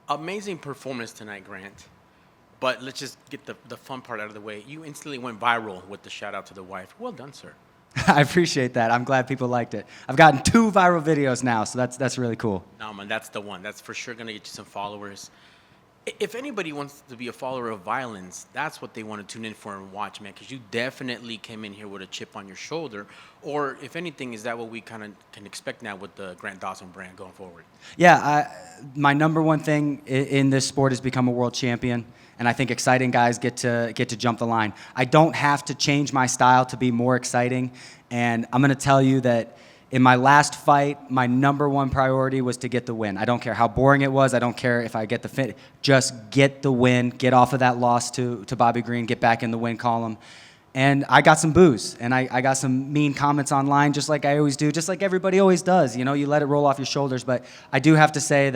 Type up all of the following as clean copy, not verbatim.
Amazing performance tonight, Grant. But let's just get the fun part out of the way. You instantly went viral with the shout out to the wife. Well done, sir. I appreciate that. I'm glad people liked it. I've gotten 2 viral videos now, so that's really cool. No, man, that's the one. That's for sure going to get you some followers. If anybody wants to be a follower of violence, that's what they want to tune in for and watch, man, because you definitely came in here with a chip on your shoulder. Or, if anything, is that what we kind of can expect now with the Grant Dawson brand going forward? Yeah, my number one thing in this sport is become a world champion, and I think exciting guys get to jump the line. I don't have to change my style to be more exciting, and I'm going to tell you that in my last fight, my number one priority was to get the win. I don't care how boring it was. I don't care if I get the fit. Just get the win, get off of that loss to Bobby Green, get back in the win column. And I got some boos, and I got some mean comments online, just like I always do, just like everybody always does. You know, you let it roll off your shoulders. But I do have to say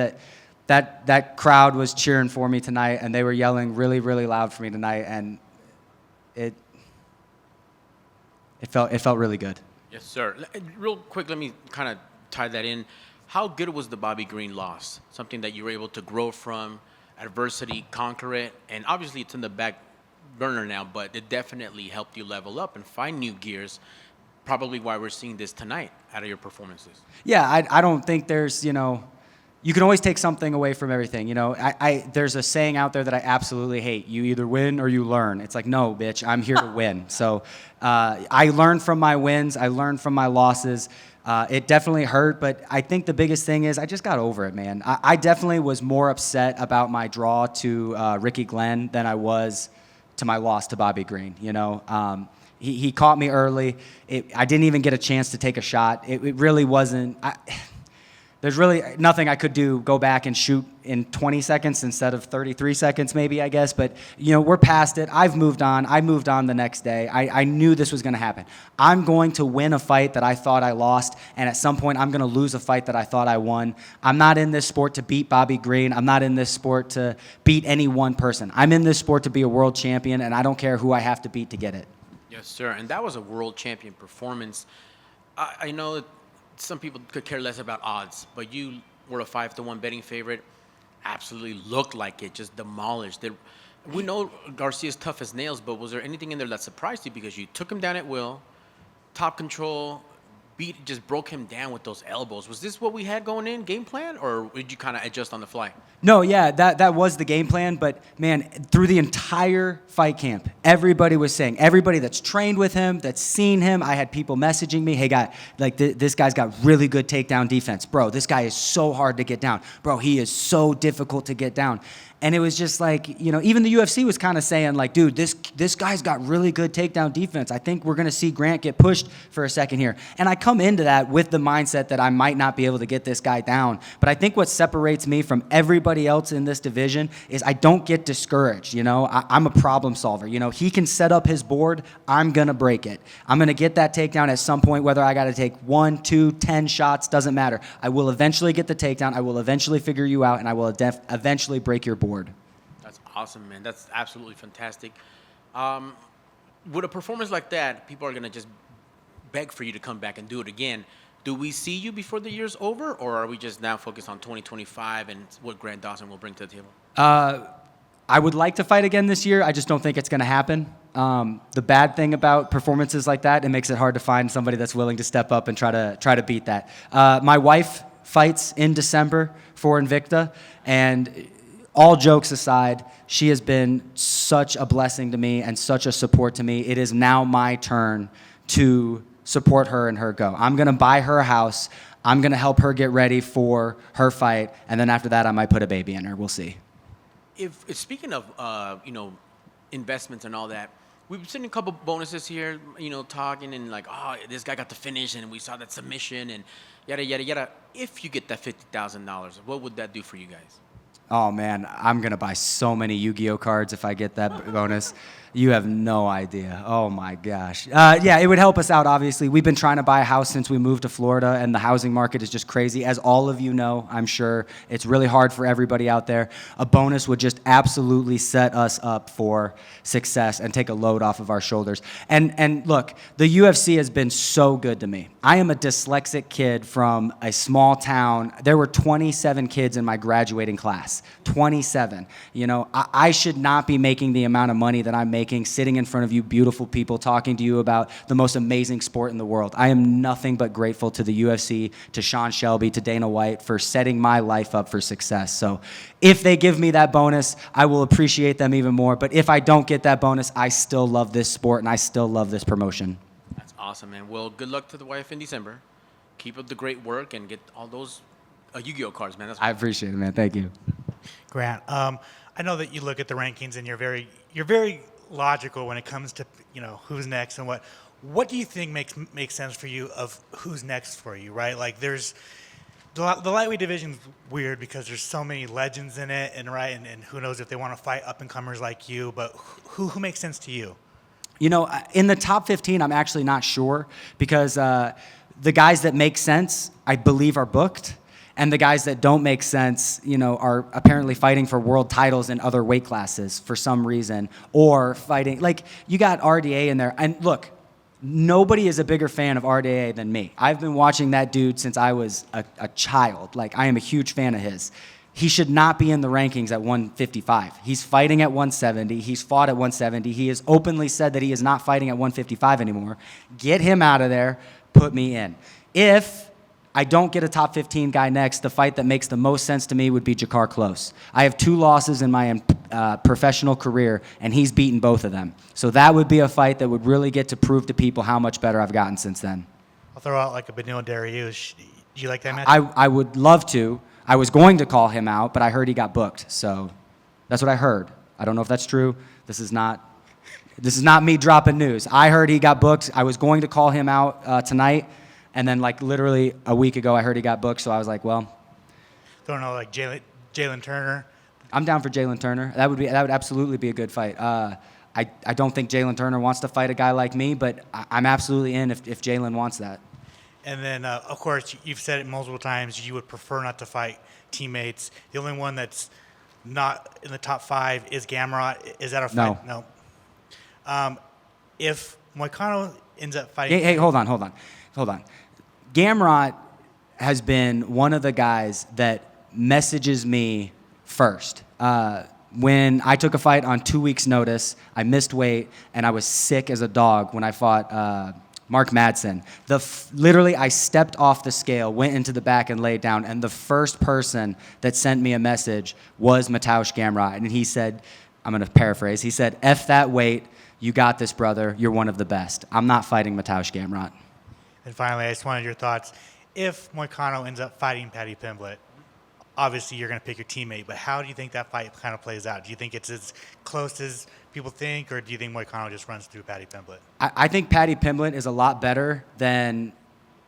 that crowd was cheering for me tonight, and they were yelling really, really loud for me tonight, and it felt really good. Yes, sir. Real quick, let me kind of tie that in. How good was the Bobby Green loss? Something that you were able to grow from, adversity, conquer it, and obviously it's in the back burner now, but it definitely helped you level up and find new gears. Probably why we're seeing this tonight out of your performances. Yeah, I don't think there's, you can always take something away from everything. There's a saying out there that I absolutely hate. You either win or you learn. It's like, no, bitch, I'm here to win. So I learned from my wins. I learned from my losses. It definitely hurt, but I think the biggest thing is I just got over it, man. I definitely was more upset about my draw to Ricky Glenn than I was to my loss to Bobby Green. He caught me early. I didn't even get a chance to take a shot. It really wasn't. There's really nothing I could do, go back and shoot in 20 seconds instead of 33 seconds maybe, I guess. But, we're past it. I've moved on. I moved on the next day. I knew this was going to happen. I'm going to win a fight that I thought I lost, and at some point I'm going to lose a fight that I thought I won. I'm not in this sport to beat Bobby Green. I'm not in this sport to beat any one person. I'm in this sport to be a world champion, and I don't care who I have to beat to get it. Yes, sir. And that was a world champion performance. I know some people could care less about odds, but you were a 5-1 betting favorite. Absolutely looked like it, just demolished. We know Garcia's tough as nails, but was there anything in there that surprised you? Because you took him down at will, top control, just broke him down with those elbows. Was this what we had going in, game plan, or did you kind of adjust on the fly? No, yeah, that was the game plan. But, man, through the entire fight camp, everybody was saying, everybody that's trained with him, that's seen him, I had people messaging me, hey, guy, this guy's got really good takedown defense. Bro, this guy is so hard to get down. Bro, he is so difficult to get down. And it was just like, even the UFC was kind of saying, like, dude, this guy's got really good takedown defense. I think we're going to see Grant get pushed for a second here. And I come into that with the mindset that I might not be able to get this guy down. But I think what separates me from everybody else in this division is I don't get discouraged. I'm a problem solver. He can set up his board. I'm going to break it. I'm going to get that takedown at some point, whether I got to take 1, 2, 10 shots, doesn't matter. I will eventually get the takedown. I will eventually figure you out, and I will eventually break your board. That's awesome, man. That's absolutely fantastic. With a performance like that, people are going to just beg for you to come back and do it again. Do we see you before the year's over, or are we just now focused on 2025 and what Grant Dawson will bring to the table? I would like to fight again this year. I just don't think it's going to happen. The bad thing about performances like that, it makes it hard to find somebody that's willing to step up and try to beat that. My wife fights in December for Invicta, and all jokes aside, she has been such a blessing to me and such a support to me. It is now my turn to support her in her go. I'm going to buy her a house. I'm going to help her get ready for her fight. And then after that, I might put a baby in her. We'll see. If speaking of, investments and all that, we've seen a couple bonuses here, talking and like, oh, this guy got the finish and we saw that submission and yada, yada, yada. If you get that $50,000, what would that do for you guys? Oh, man, I'm going to buy so many Yu-Gi-Oh cards if I get that bonus. You have no idea. Oh, my gosh. Yeah, it would help us out, obviously. We've been trying to buy a house since we moved to Florida, and the housing market is just crazy. As all of you know, I'm sure, it's really hard for everybody out there. A bonus would just absolutely set us up for success and take a load off of our shoulders. And look, the UFC has been so good to me. I am a dyslexic kid from a small town. There were 27 kids in my graduating class. class, 27. You know, I should not be making the amount of money that I'm making, sitting in front of you beautiful people, talking to you about the most amazing sport in the world. I am nothing but grateful to the UFC, to Sean Shelby, to Dana White for setting my life up for success. So if they give me that bonus, I will appreciate them even more. But if I don't get that bonus, I still love this sport and I still love this promotion. That's awesome, man. Well, good luck to the wife in December. Keep up the great work and get all those Yu-Gi-Oh cards, man. I appreciate it, man. Thank you. Grant, I know that you look at the rankings and you're very logical when it comes to, you know, who's next and what. What do you think makes sense for you of who's next for you, right? Like there's the lightweight division's weird because there's so many legends in it, and right, and who knows if they want to fight up and comers like you, but who makes sense to you? You know, in the top 15, I'm actually not sure because the guys that make sense, I believe, are booked. And the guys that don't make sense, you know, are apparently fighting for world titles in other weight classes for some reason, or fighting, like, you got RDA in there. And look, nobody is a bigger fan of RDA than me. I've been watching that dude since I was a child. Like, I am a huge fan of his. He should not be in the rankings at 155. He's fighting at 170. He's fought at 170. He has openly said that he is not fighting at 155 anymore. Get him out of there. Put me in. If I don't get a top 15 guy next, the fight that makes the most sense to me would be Jakar Close. I have 2 losses in my professional career, and he's beaten both of them. So that would be a fight that would really get to prove to people how much better I've gotten since then. I'll throw out like a Benil Dariush. Do you like that match? I would love to. I was going to call him out, but I heard he got booked. So that's what I heard. I don't know if that's true. This is not me dropping news. I heard he got booked. I was going to call him out tonight. And then, like, literally a week ago, I heard he got booked, so I was like, well. Don't know, like Jalen Turner. I'm down for Jalen Turner. That would absolutely be a good fight. I don't think Jalen Turner wants to fight a guy like me, but I'm absolutely in if Jalen wants that. And then, of course, you've said it multiple times, you would prefer not to fight teammates. The only one that's not in the top 5 is Gamrot. Is that a fight? No. If Moicano ends up fighting... Hey, hold on. Gamrot has been one of the guys that messages me first. When I took a fight on 2 weeks' notice, I missed weight, and I was sick as a dog when I fought Mark Madsen. Literally, I stepped off the scale, went into the back, and laid down, and the first person that sent me a message was Mateusz Gamrot, and he said, I'm going to paraphrase, he said, F that weight, you got this, brother, you're one of the best. I'm not fighting Mateusz Gamrot. And finally, I just wanted your thoughts. If Moicano ends up fighting Paddy Pimblett, obviously you're going to pick your teammate, but how do you think that fight kind of plays out? Do you think it's as close as people think, or do you think Moicano just runs through Paddy Pimblett? I think Paddy Pimblett is a lot better than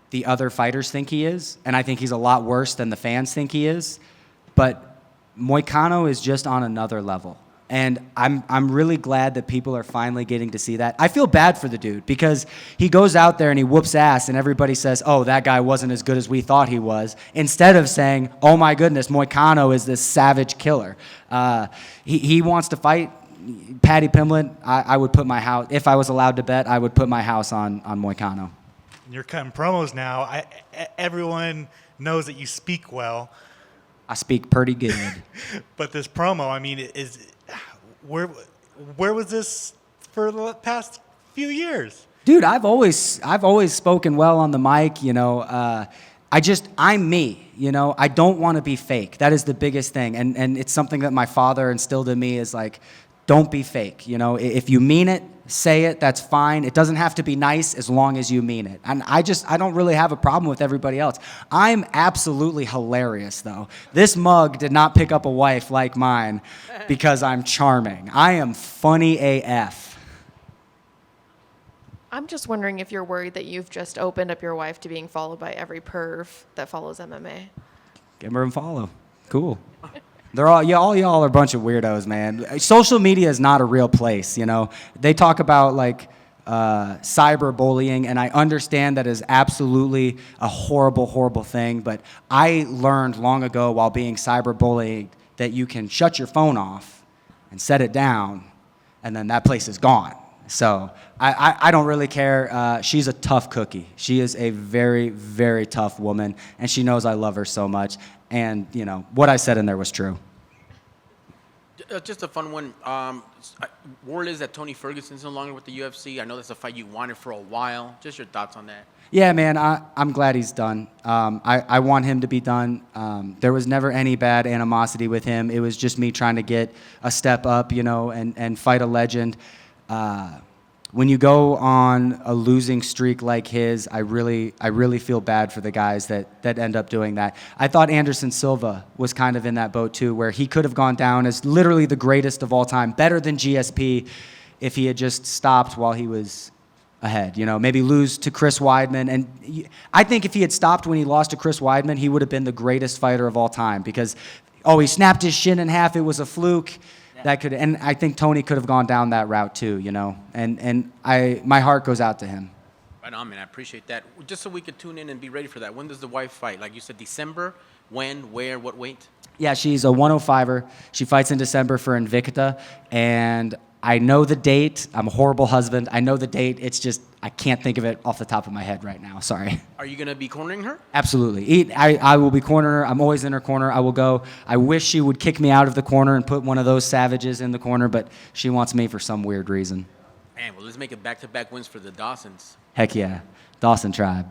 the other fighters think he is, and I think he's a lot worse than the fans think he is. But Moicano is just on another level. And I'm really glad that people are finally getting to see that. I feel bad for the dude because he goes out there and he whoops ass and everybody says, oh, that guy wasn't as good as we thought he was, instead of saying, oh my goodness, Moicano is this savage killer. He wants to fight Paddy Pimblett. I would put my house, if I was allowed to bet, I would put my house on Moicano. You're cutting promos now. Everyone knows that you speak well. I speak pretty good. But this promo, I mean, where was this for the past few years? Dude, I've always spoken well on the mic, you know. I'm me, you know. I don't want to be fake. That is the biggest thing. And it's something that my father instilled in me is like, don't be fake, you know. If you mean it, say it, that's fine. It doesn't have to be nice as long as you mean it. And I don't really have a problem with everybody else. I'm absolutely hilarious, though. This mug did not pick up a wife like mine because I'm charming. I am funny AF. I'm just wondering if you're worried that you've just opened up your wife to being followed by every perv that follows MMA. Give her a follow. Cool. All y'all are a bunch of weirdos, man. Social media is not a real place, you know. They talk about like cyberbullying, and I understand that is absolutely a horrible, horrible thing. But I learned long ago while being cyberbullied that you can shut your phone off and set it down, and then that place is gone. So I don't really care. She's a tough cookie. She is a very, very tough woman, and she knows I love her so much. And, you know, what I said in there was true. Just a fun one. Word is that Tony Ferguson's no longer with the UFC. I know that's a fight you wanted for a while. Just your thoughts on that. Yeah, man, I'm glad he's done. I want him to be done. There was never any bad animosity with him. It was just me trying to get a step up, you know, and fight a legend. When you go on a losing streak like his, I really feel bad for the guys that end up doing that. I thought Anderson Silva was kind of in that boat too, where he could have gone down as literally the greatest of all time, better than GSP, if he had just stopped while he was ahead. You know, maybe lose to Chris Weidman. And I think if he had stopped when he lost to Chris Weidman, he would have been the greatest fighter of all time because, he snapped his shin in half. It was a fluke. That could, and I think Tony could have gone down that route too, you know. And my heart goes out to him. Right on, man. I appreciate that. Just so we could tune in and be ready for that. When does the wife fight? Like you said, December. When, where, what weight? Yeah, she's a 105er. She fights in December for Invicta, and I know the date. I'm a horrible husband. I know the date. It's just I can't think of it off the top of my head right now. Sorry. Are you gonna be cornering her? Absolutely. I will be cornering her. I'm always in her corner. I will go. I wish she would kick me out of the corner and put one of those savages in the corner, but she wants me for some weird reason. Man, well, let's make it back-to-back wins for the Dawsons. Heck yeah. Dawson tribe.